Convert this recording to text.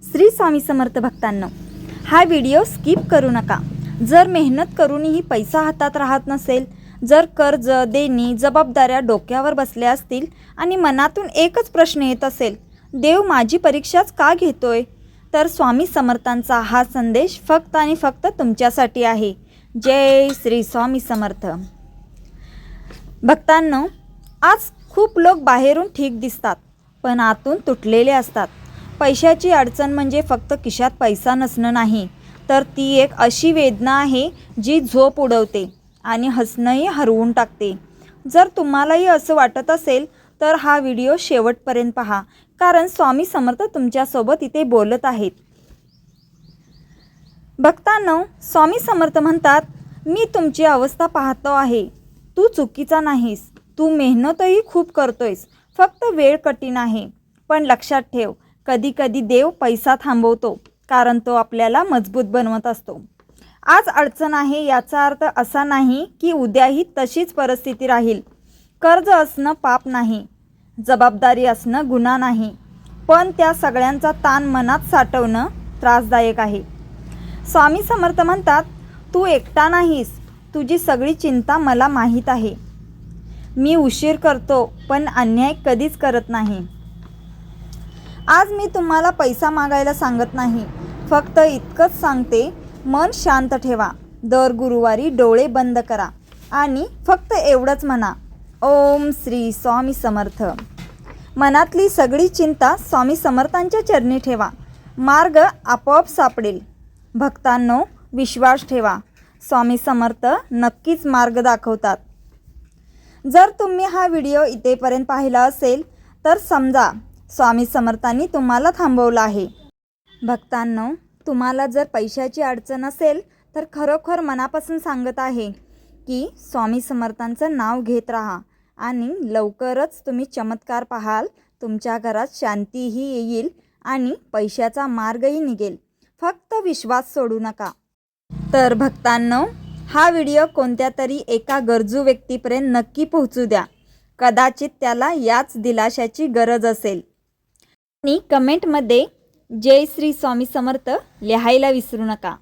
श्री स्वामी समर्थ भक्तांनो, हा video skip करू नका। जर मेहनत करूनही पैसा हातात राहत नसेल, जर कर्ज देणी जबाबदाऱ्या डोक्यावर बसल्या असतील आणि मनातून एकच प्रश्न येत असेल, देव माझी परीक्षाच का घेतोय, तर स्वामी समर्थांचा हा संदेश फक्त आणि फक्त तुमच्यासाठी आहे। जय श्री स्वामी समर्थ। भक्तांनो, आज खूप लोक बाहेरून ठीक दिसतात पण आतून तुटलेले असतात। पैशाची अडचण म्हणजे फक्त खिशात पैसा नसणं नाही, तर ती एक अशी वेदना आहे जी झोप उडवते आणि हसणंही हरवून टाकते। जर तुम्हालाही असं वाटत असेल तर हा व्हिडिओ शेवटपर्यंत पहा, कारण स्वामी समर्थ तुमच्यासोबत इथे बोलत आहेत। भक्तांनो, स्वामी समर्थ म्हणतात, मी तुमची अवस्था पाहतो आहे। तू चुकीचा नाहीस, तू मेहनतही खूप करतोयस, फक्त वेळ कठीण आहे। पण लक्षात ठेव, कधी कधी देव पैसा थांबवतो, कारण तो आपल्याला मजबूत बनवत असतो। आज अडचण आहे याचा अर्थ असा नाही की उद्याही तशीच परिस्थिती राहील। कर्ज असणं पाप नाही, जबाबदारी असणं गुन्हा नाही, पण त्या सगळ्यांचा ताण मनात साठवणं त्रासदायक आहे। स्वामी समर्थ म्हणतात, तू एकटा नाहीस, तुझी सगळी चिंता मला माहीत आहे। मी उशीर करतो पण अन्याय कधीच करत नाही। आज मी तुम्हाला पैसा मागायला सांगत नाही, फक्त इतकंच सांगते, मन शांत ठेवा। दर गुरुवारी डोळे बंद करा आणि फक्त एवढंच म्हणा, ओम श्री स्वामी समर्थ। मनातली सगळी चिंता स्वामी समर्थांच्या चरणी ठेवा, मार्ग आपोआप सापडेल। भक्तांनो, विश्वास ठेवा, स्वामी समर्थ नक्कीच मार्ग दाखवतात। जर तुम्ही हा व्हिडिओ इथेपर्यंत पाहिला असेल तर समजा स्वामी समर्थांनी तुम्हाला थांबवलं आहे। भक्तांनो, तुम्हाला जर पैशाची अडचण असेल तर खरोखर मनापासून सांगत आहे की स्वामी समर्थांचं नाव घेत राहा आणि लवकरच तुम्ही चमत्कार पाहाल। तुमच्या घरात शांतीही येईल आणि पैशाचा मार्गही निघेल। फक्त विश्वास सोडू नका। तर भक्तांनो, हा व्हिडिओ कोणत्या तरी एका गरजू व्यक्तीपर्यंत नक्की पोहोचू द्या। कदाचित त्याला याच दिलाशाची गरज असेल। आणि कमेंटमध्ये जय श्री स्वामी समर्थ लिहायला विसरू नका।